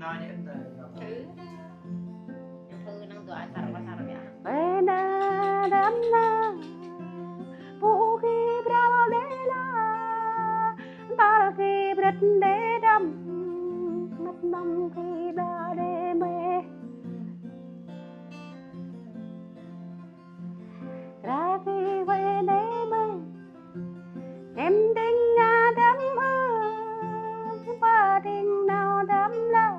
nói đi thư năng tụi anh sao sao vậy Bena damna Puki bradela Tarki bradde dam Matnam ki bade me Raki vene me Em đinh na đắm ba đinh nào đắm la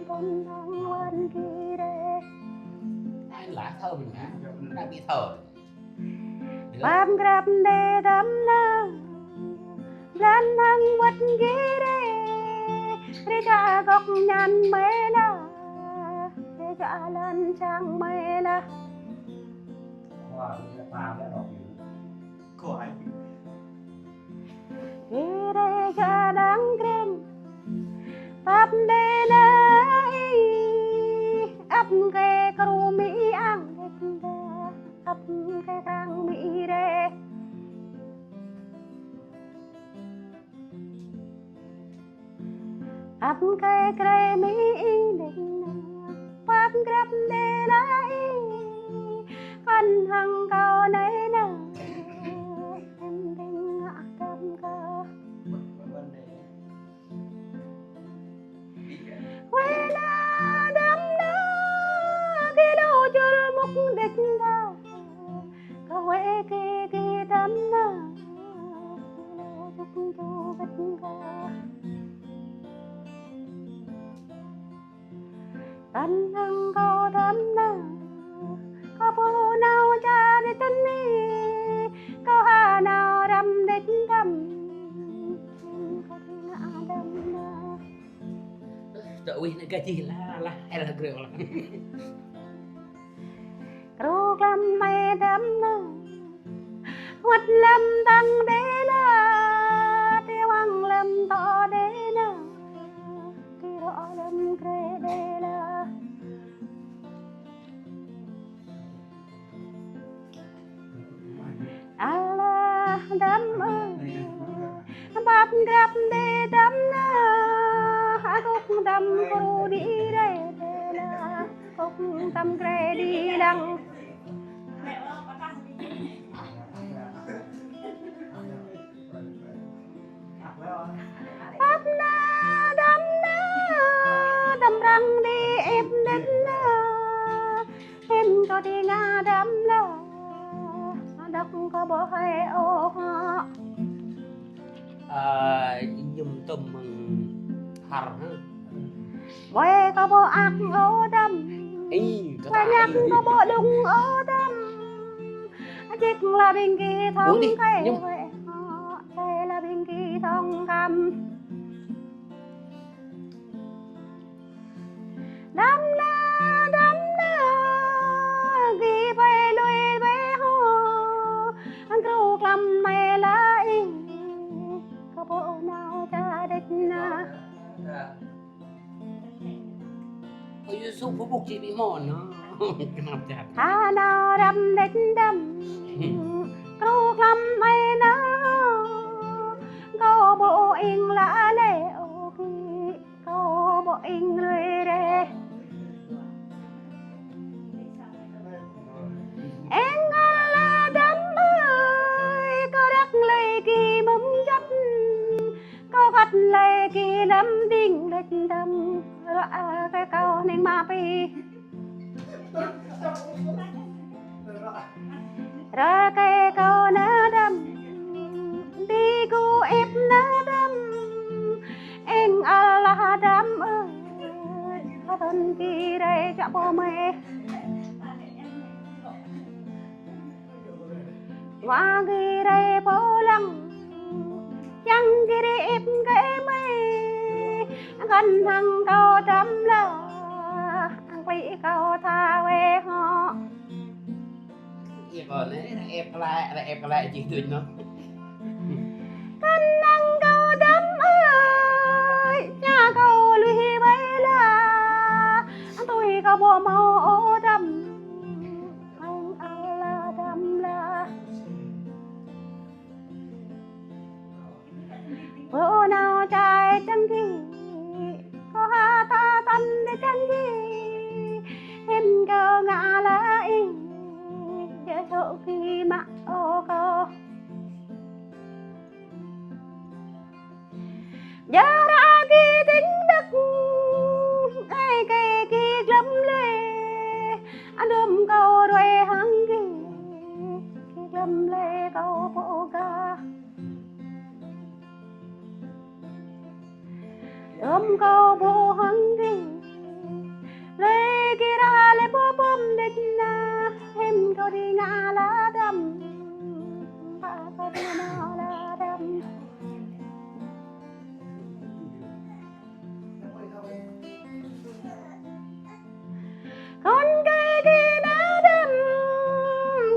Bồn thăng quan kỳ đề lá thơ mình hả? Đã bị thở. Bam grab de đắm na Lan hăng vật kỳ đề Rê cha góc nhàn mê la Rê cha lan trang mê la Wow, cái pha đã đọc hiểu. của anh Kỳ đề cha đáng kren Bam de na Ấp kê kru mỹ ang Ấp kê krang mỹ re Ấp kê kre mỹ đình Bam grab de la Khăn hăng cao nấy nè Em đinh ngã tâm cơ vấn đề Quê na đâm na Khi đâu chul mục đích ta Câu quê kê tâm na Khi đâu chúc chú bích ca Tân hăng cao tâm na Có bố nào cha để tân đi Có hà nào đâm đích tâm Có ngã đâm na Trời ơi, cái gì là hay là rượu là Rô lâm mê đâm na Hoạt lâm tăng đế na Tiêu ăn lâm tỏ đế na Kỳ rõ lâm kê đế la Allah đâm Bab grab đế đâm na Cúc đâm cô đi đế đế la Cúc tâm kê đi đăng Bab na đâm răng đi em đến na Em có đi ngã đâm la Đất có bỏ hay ô họ dùng tôm hạt hả? Quê có bộ ác ô đâm Quê nhắc có bộ đúng ô đâm Chiếc là bình kỳ thông cây quê họ Đây là bình kỳ thông cầm Đâm na Ghi về lùi về hồ Anh rụt làm mẹ lại Có bộ nào cha đích na Ôi, sụp phố bục chị bị mòn nó Nằm chặt Hà nào đâm đích đâm Rụt làm mẹ na Có bộ in lạ lệ ô kì Có bộ in lùi rê Em là đâm ơi Có đắc lây kỳ mâm chất Có gắt lây kỳ đâm đinh lệch đâm Rạ cái câu nên mà bì Ra cái câu ná đâm Đi cô ép ná đâm Em là đâm ơi Có thân kỳ đây chạm bố mê Hoa ghi đây bố lăng Chẳng ghi đi ép cái mê Gần thằng câu đâm là Quỷ câu tha quê họ Ép vào đấy, ép lại chị tuyệt nó Gần thằng câu đâm ơi Nhà câu lùi bấy là Tôi có bộ màu ô đâm Anh là đâm là Bữa nào trai chân kỳ Có hai giờ ra kia tính đất ai kê kia lắm lê anh ôm câu rồi hăng kia lắm lê câu bộ ca ôm câu bộ hăng kia lê kia ra lê bố bom địch na em câu đi ngã lá đâm ba câu đi ngã lá đâm con cây kia đã đâm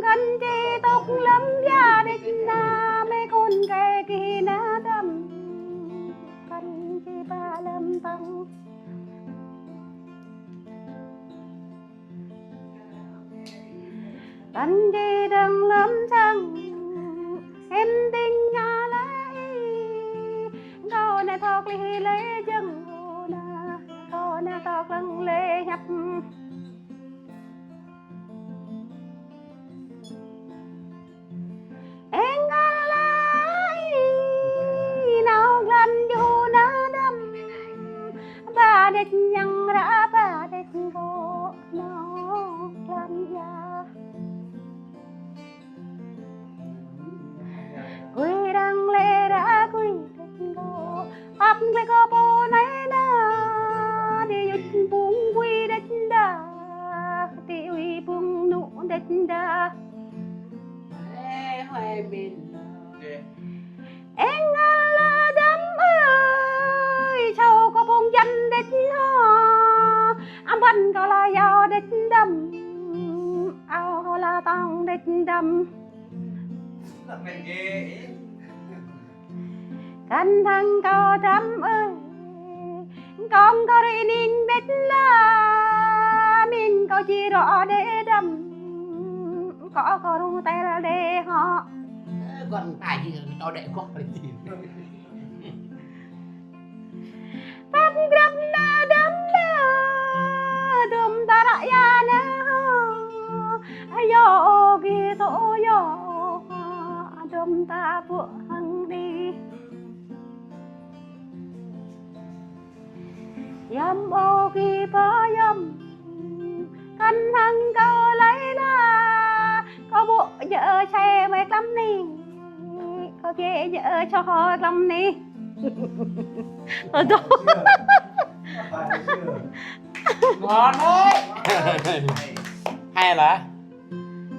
con chi tóc lắm gia đình na mấy con cây kia đã đâm con chi ba lâm tăng con chi đừng lắm chăng em tình nhà lấy câu này thọc li lấy chân câu này thọc lưng lê nhập em lại nào lần dù na đâm ba địch nhằng đã ba địch cô nào lần ya quy đang lê đã quy địch cô ấp lê cô bố này na đi yết buông quy địch đa đi uy buông nụ địch đa hoài bên em là đám ơi châu có buông danh đích ho anh vẫn có là giàu đích đâm ao là tông đích đâm Là mày ghê. canh thằng có đám ơi con có đi ninh đích là mình có chỉ rõ để đâm có ru tay là để họ còn tài gì cho đệ con để tìm Bắp grab na đâm na đùm ta đã ya na ayo kia tổ yo đùm ta vội hăng đi yam ô kia phá yam canh hăng câu lấy na có bộ vợ xe mệt lắm nè có ghê vợ cho họ lắm nè ở đâu ngon đấy hay là